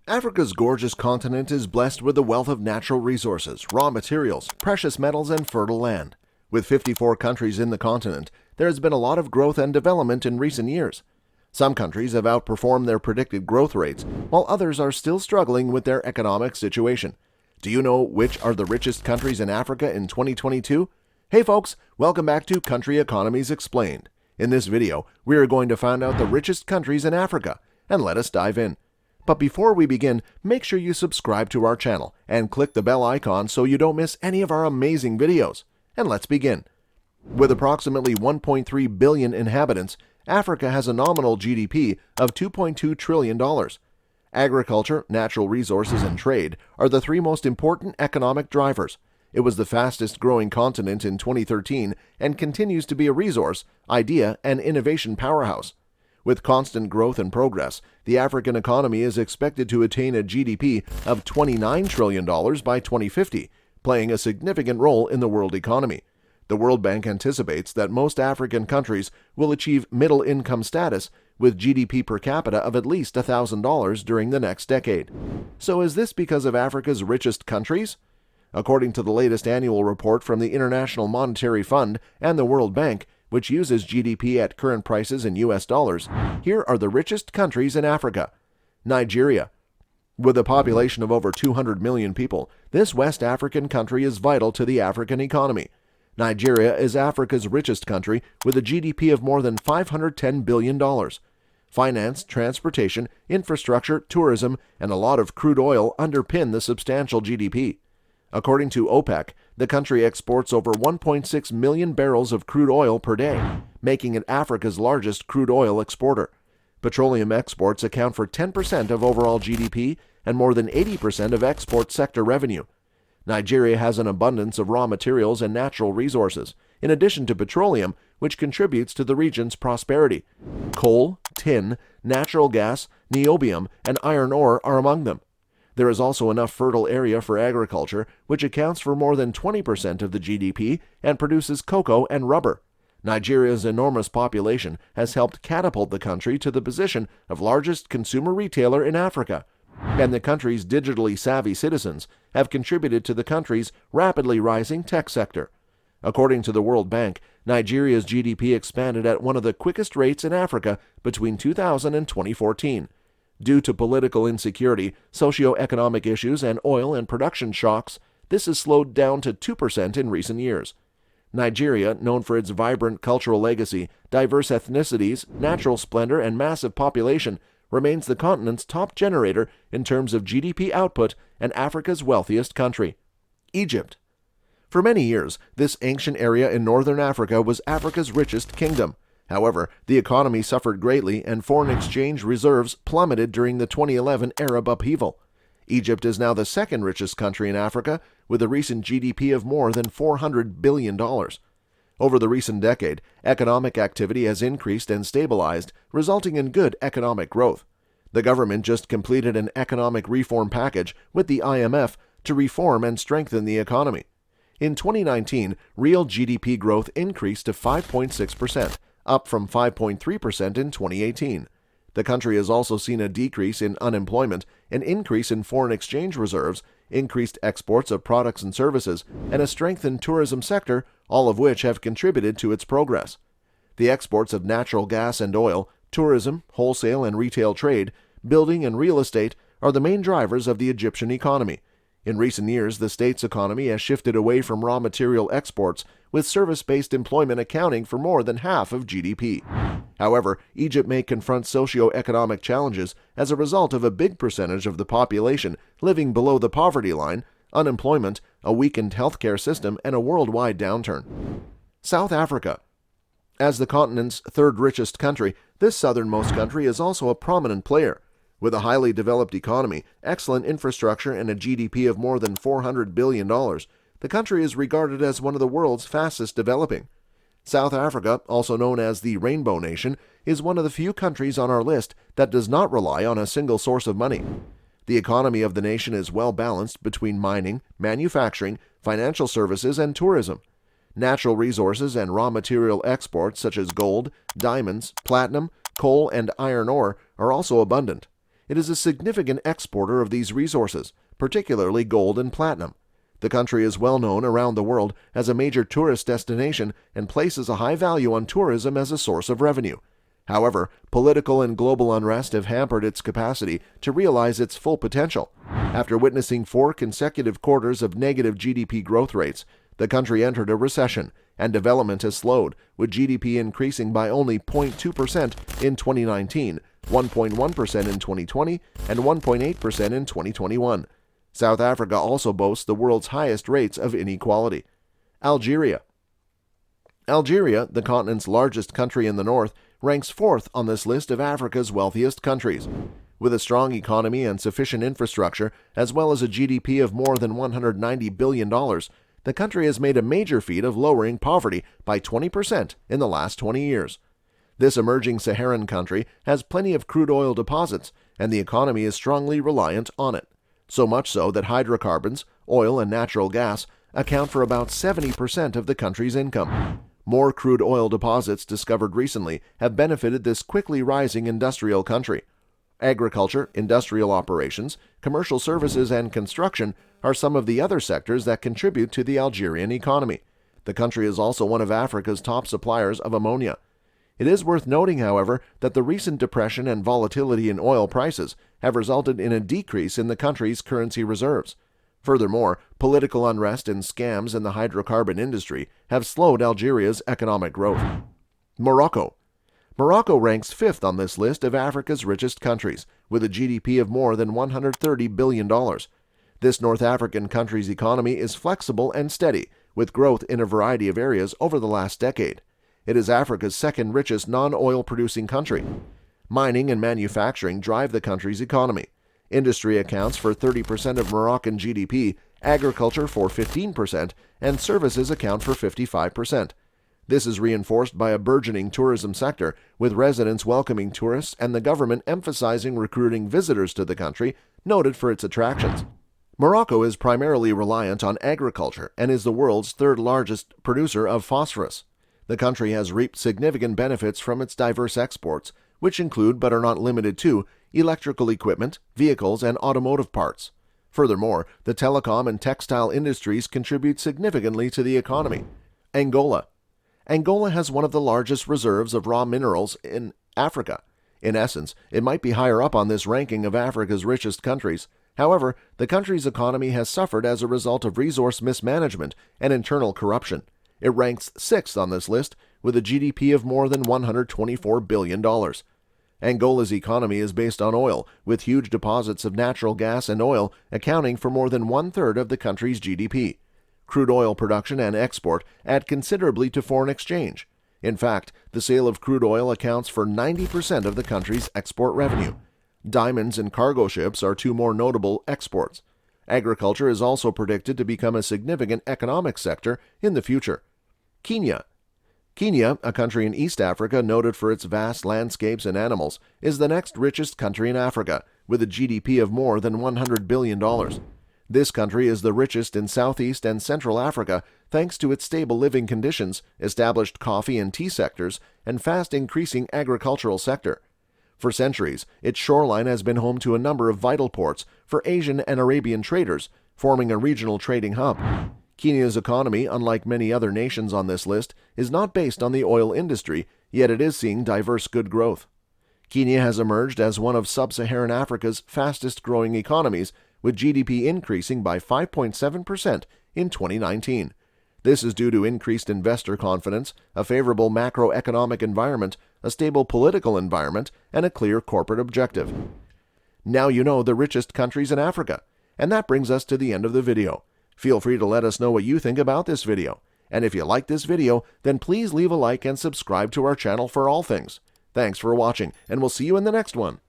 Africa's gorgeous continent is blessed with a wealth of natural resources, raw materials, precious metals, and fertile land. With 54 countries in the continent, there has been a lot of growth and development in recent years. Some countries have outperformed their predicted growth rates, while others are still struggling with their economic situation. Do you know which are the richest countries in Africa in 2022? Hey folks, welcome back to Country Economies Explained. In this video, we are going to find out the richest countries in Africa, and let us dive in. But before we begin, make sure you subscribe to our channel and click the bell icon so you don't miss any of our amazing videos. And let's begin. With approximately 1.3 billion inhabitants, Africa has a nominal GDP of $2.2 trillion. Agriculture, natural resources, and trade are the three most important economic drivers. It was the fastest growing continent in 2013 and continues to be a resource, idea, and innovation powerhouse. With constant growth and progress, the African economy is expected to attain a GDP of $29 trillion by 2050, playing a significant role in the world economy. The World Bank anticipates that most African countries will achieve middle-income status with GDP per capita of at least $1,000 during the next decade. So is this because of Africa's richest countries? According to the latest annual report from the International Monetary Fund and the World Bank, which uses GDP at current prices in US dollars, here are the richest countries in Africa. Nigeria. With a population of over 200 million people, this West African country is vital to the African economy. Nigeria is Africa's richest country with a GDP of more than $510 billion. Finance, transportation, infrastructure, tourism, and a lot of crude oil underpin the substantial GDP. According to OPEC, the country exports over 1.6 million barrels of crude oil per day, making it Africa's largest crude oil exporter. Petroleum exports account for 10% of overall GDP and more than 80% of export sector revenue. Nigeria has an abundance of raw materials and natural resources, in addition to petroleum, which contributes to the region's prosperity. Coal, tin, natural gas, niobium, and iron ore are among them. There is also enough fertile area for agriculture, which accounts for more than 20% of the GDP and produces cocoa and rubber. Nigeria's enormous population has helped catapult the country to the position of largest consumer retailer in Africa, and the country's digitally savvy citizens have contributed to the country's rapidly rising tech sector. According to the World Bank, Nigeria's GDP expanded at one of the quickest rates in Africa between 2000 and 2014. Due to political insecurity, socio-economic issues, and oil and production shocks, this has slowed down to 2% in recent years. Nigeria, known for its vibrant cultural legacy, diverse ethnicities, natural splendor, and massive population, remains the continent's top generator in terms of GDP output and Africa's wealthiest country. Egypt. For many years, this ancient area in northern Africa was Africa's richest kingdom. However, the economy suffered greatly and foreign exchange reserves plummeted during the 2011 Arab upheaval. Egypt is now the second richest country in Africa, with a recent GDP of more than $400 billion. Over the recent decade, economic activity has increased and stabilized, resulting in good economic growth. The government just completed an economic reform package with the IMF to reform and strengthen the economy. In 2019, real GDP growth increased to 5.6%. Up from 5.3% in 2018. The country has also seen a decrease in unemployment, an increase in foreign exchange reserves, increased exports of products and services, and a strengthened tourism sector, all of which have contributed to its progress. The exports of natural gas and oil, tourism, wholesale and retail trade, building and real estate are the main drivers of the Egyptian economy. In recent years, the state's economy has shifted away from raw material exports, with service-based employment accounting for more than half of GDP. However, Egypt may confront socio-economic challenges as a result of a big percentage of the population living below the poverty line, unemployment, a weakened healthcare system, and a worldwide downturn. South Africa. As the continent's third richest country, this southernmost country is also a prominent player. With a highly developed economy, excellent infrastructure, and a GDP of more than $400 billion, the country is regarded as one of the world's fastest developing. South Africa, also known as the Rainbow Nation, is one of the few countries on our list that does not rely on a single source of money. The economy of the nation is well balanced between mining, manufacturing, financial services, and tourism. Natural resources and raw material exports such as gold, diamonds, platinum, coal, and iron ore are also abundant. It is a significant exporter of these resources, particularly gold and platinum. The country is well known around the world as a major tourist destination and places a high value on tourism as a source of revenue. However, political and global unrest have hampered its capacity to realize its full potential. After witnessing 4 consecutive quarters of negative GDP growth rates, the country entered a recession, and development has slowed, with GDP increasing by only 0.2% in 2019, 1.1% in 2020, and 1.8% in 2021. South Africa also boasts the world's highest rates of inequality. Algeria, the continent's largest country in the north, ranks 4th on this list of Africa's wealthiest countries. With a strong economy and sufficient infrastructure, as well as a GDP of more than $190 billion, the country has made a major feat of lowering poverty by 20% in the last 20 years. This emerging Saharan country has plenty of crude oil deposits, and the economy is strongly reliant on it. So much so that hydrocarbons, oil and natural gas, account for about 70% of the country's income. More crude oil deposits discovered recently have benefited this quickly rising industrial country. Agriculture, industrial operations, commercial services, and construction are some of the other sectors that contribute to the Algerian economy. The country is also one of Africa's top suppliers of ammonia. It is worth noting, however, that the recent depression and volatility in oil prices have resulted in a decrease in the country's currency reserves. Furthermore, political unrest and scams in the hydrocarbon industry have slowed Algeria's economic growth. Morocco ranks 5th on this list of Africa's richest countries, with a GDP of more than $130 billion. This North African country's economy is flexible and steady, with growth in a variety of areas over the last decade. It is Africa's second richest non-oil producing country. Mining and manufacturing drive the country's economy. Industry accounts for 30% of Moroccan GDP, agriculture for 15%, and services account for 55%. This is reinforced by a burgeoning tourism sector, with residents welcoming tourists and the government emphasizing recruiting visitors to the country, noted for its attractions. Morocco is primarily reliant on agriculture and is the world's 3rd largest producer of phosphorus. The country has reaped significant benefits from its diverse exports, which include but are not limited to electrical equipment, vehicles, and automotive parts. Furthermore, the telecom and textile industries contribute significantly to the economy. Angola has one of the largest reserves of raw minerals in Africa. In essence, it might be higher up on this ranking of Africa's richest countries. However, the country's economy has suffered as a result of resource mismanagement and internal corruption. It ranks 6th on this list, with a GDP of more than $124 billion. Angola's economy is based on oil, with huge deposits of natural gas and oil accounting for more than 1/3 of the country's GDP. Crude oil production and export add considerably to foreign exchange. In fact, the sale of crude oil accounts for 90% of the country's export revenue. Diamonds and cargo ships are 2 more notable exports. Agriculture is also predicted to become a significant economic sector in the future. Kenya, a country in East Africa noted for its vast landscapes and animals, is the next richest country in Africa, with a GDP of more than $100 billion. This country is the richest in Southeast and Central Africa thanks to its stable living conditions, established coffee and tea sectors, and fast increasing agricultural sector. For centuries, its shoreline has been home to a number of vital ports for Asian and Arabian traders, forming a regional trading hub. Kenya's economy, unlike many other nations on this list, is not based on the oil industry, yet it is seeing diverse good growth. Kenya has emerged as one of sub-Saharan Africa's fastest-growing economies, with GDP increasing by 5.7% in 2019. This is due to increased investor confidence, a favorable macroeconomic environment, a stable political environment, and a clear corporate objective. Now you know the richest countries in Africa, and that brings us to the end of the video. Feel free to let us know what you think about this video. And if you like this video, then please leave a like and subscribe to our channel for all things. Thanks for watching, and we'll see you in the next one.